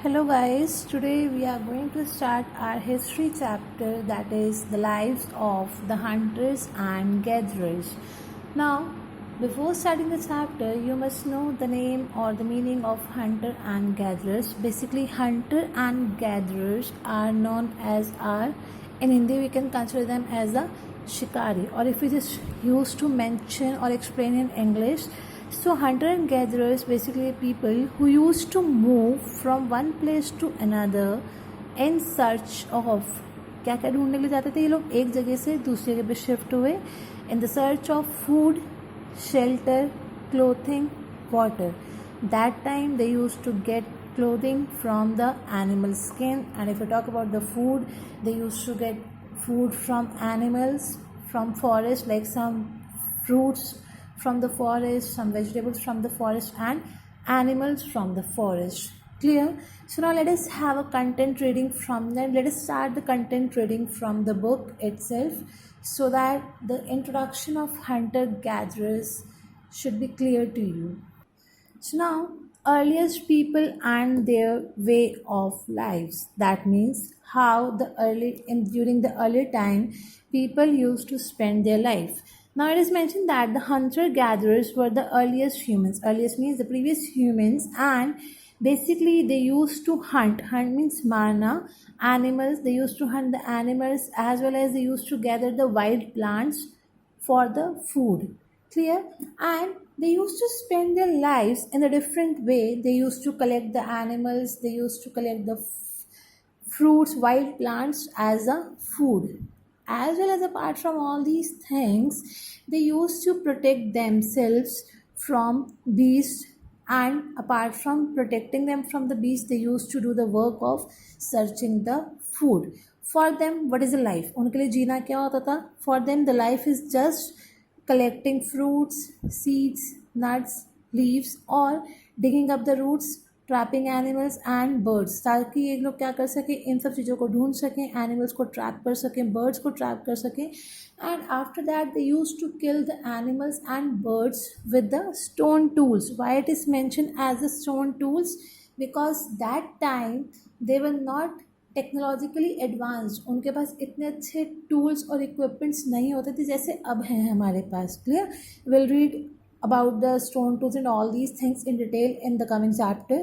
Hello guys, today we are going to start our history chapter, that is the lives of the hunters and gatherers. Now, before starting the chapter, you must know the name or the meaning of hunter and gatherers. Basically, hunter and gatherers are known as in Hindi we can consider them as a shikari, or if we just used to mention or explain in English, so hunter and gatherers basically people who used to move from one place to another in search of क्या क्या ढूंढने के लिए जाते थे ये लोग एक जगह से दूसरी जगह पे शिफ्ट हुए in the search of food shelter clothing water that time they used to get clothing from the animal skin, and if you talk about the food, they used to get food from animals from forest, like some fruits from the forest, some vegetables from the forest, and animals from the forest. Clear? So now let us have a content reading from them. Let us start the content reading from the book itself, so that the introduction of hunter gatherers should be clear to you. So now, earliest people and their way of lives. That means how during the early time people used to spend their life. Now it is mentioned that the hunter gatherers were the earliest humans. Earliest means the previous humans, and basically they used to hunt. Hunt means marna animals. They used to hunt the animals, as well as they used to gather the wild plants for the food. Clear? And they used to spend their lives in a different way. They used to collect the animals, they used to collect the fruits, wild plants as a food. As well as apart from all these things, they used to protect themselves from beasts, and apart from protecting them from the beasts, they used to do the work of searching the food. For them, what is a life? उनके लिए जीना क्या होता था? For them, the life is just collecting fruits, seeds, nuts, leaves, or digging up the roots, trapping animals and birds, ताकि ये लोग क्या कर सकें, इन सब चीज़ों को ढूंढ सकें, एनिमल्स को ट्रैप कर सकें, बर्ड्स को ट्रैप कर सकें. And after that they use to kill the animals and birds with the stone tools. Why it is mention as the stone tools? Because that time they were not technologically advanced. उनके पास इतने अच्छे tools और equipments नहीं होते थे जैसे अब हैं हमारे पास. Clear? Will read about the stone tools and all these things in detail in the coming chapter.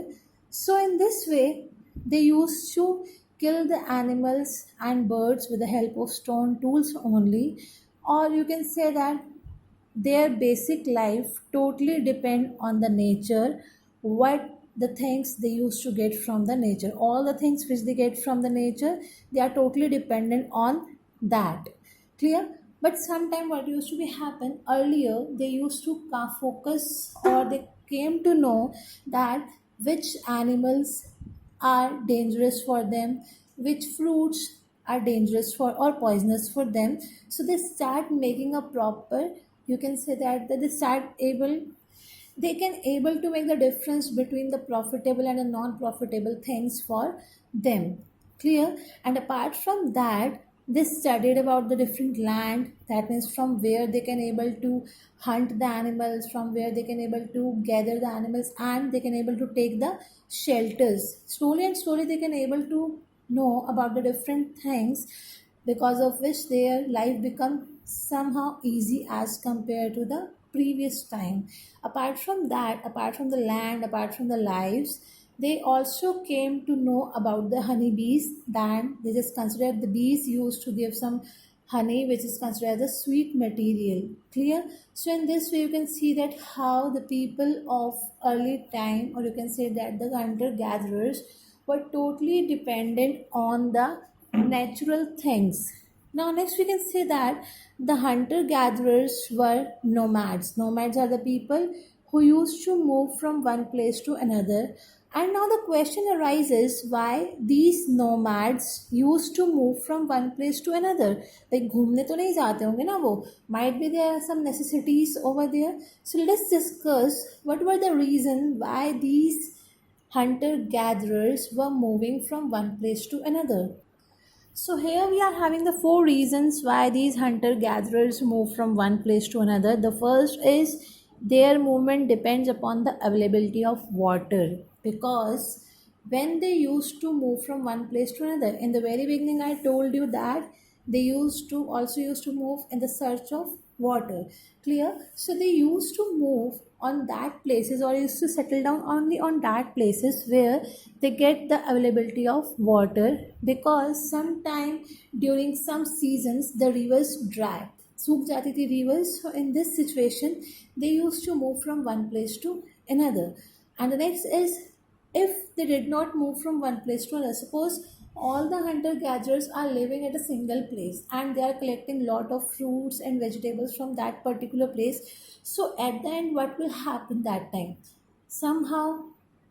So in this way, they used to kill the animals and birds with the help of stone tools only, or you can say that their basic life totally depend on the nature, what the things they used to get from the nature. All the things which they get from the nature, they are totally dependent on that. Clear? But sometime what used to be happen earlier, they used to focus, or they came to know that which animals are dangerous for them, which fruits are dangerous for or poisonous for them. So they start making a proper, you can say that they start able, they can able to make the difference between the profitable and the non-profitable things for them. Clear? And apart from that, they studied about the different land, that means from where they can able to hunt the animals, from where they can able to gather the animals, and they can able to take the shelters. Slowly and slowly they can able to know about the different things, because of which their life become somehow easy as compared to the previous time. Apart from that, apart from the land, apart from the lives, they also came to know about the honeybees. Then they just considered the bees used to give some honey, which is considered the sweet material. Clear? So in this way you can see that how the people of early time, or you can say that the hunter gatherers, were totally dependent on the natural things. Now next we can say that the hunter gatherers were nomads. Nomads are the people who used to move from one place to another. And now the question arises, why these nomads used to move from one place to another? Like घूमने तो नहीं जाते होंगे ना वो. Might be there are some necessities over there. So let's discuss what were the reason why these hunter gatherers were moving from one place to another. So here we are having the 4 reasons why these hunter gatherers move from one place to another. The first is their movement depends upon the availability of water, because when they used to move from one place to another. In the very beginning I told you that they used to move in the search of water. Clear? So they used to move on that places, or used to settle down only on that places where they get the availability of water, because sometime during some seasons the rivers dry, सूख जाती थी rivers. So in this situation they used to move from one place to another. And the next is, if they did not move from one place to another, suppose all the hunter gatherers are living at a single place and they are collecting lot of fruits and vegetables from that particular place. So at the end what will happen that time? Somehow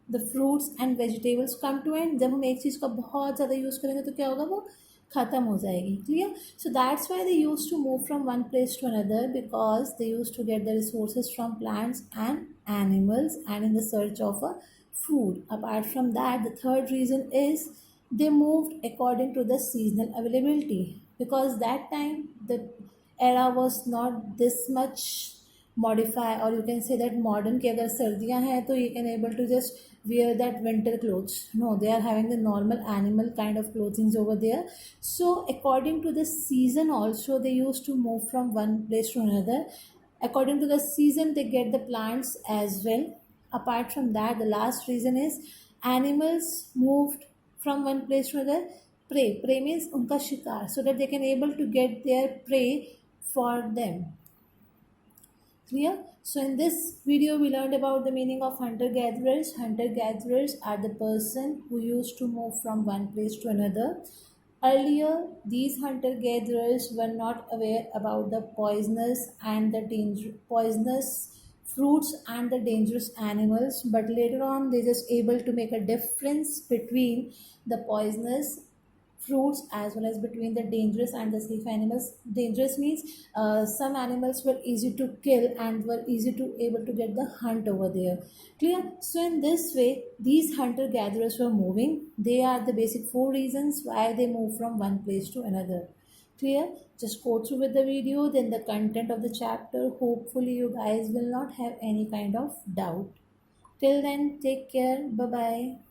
the fruits and vegetables come to end. जब हम एक चीज़ का बहुत ज़्यादा use करेंगे तो क्या होगा, वो ख़त्म हो जाएगी. Clear? So that's why they used to move from one place to another, because they used to get the resources from plants and animals and in the search of a food. Apart from that, the third reason is they moved according to the seasonal availability, because that time the era was not this much modify, or you can say that modern, कि अगर सर्दियाँ हैं तो you can able to just wear that winter clothes. No, they are having the normal animal kind of clothing over there. So according to the season also they used to move from one place to another. According to the season they get the plants as well. Apart from that, the last reason is animals moved from one place to another. Prey means उनका शिकार, so that they can able to get their prey for them. Clear? So in this video we learned about the meaning of hunter gatherers. Hunter gatherers are the person who used to move from one place to another. Earlier, these hunter gatherers were not aware about the poisonous fruits and the dangerous animals, but later on they just able to make a difference between the poisonous fruits as well as between the dangerous and the safe animals. Dangerous means some animals were easy to kill and were easy to able to get the hunt over there. Clear? So in this way these hunter gatherers were moving. They are the basic four reasons why they move from one place to another. Clear? Just go through with the video, then the content of the chapter. Hopefully you guys will not have any kind of doubt. Till then, take care. Bye bye.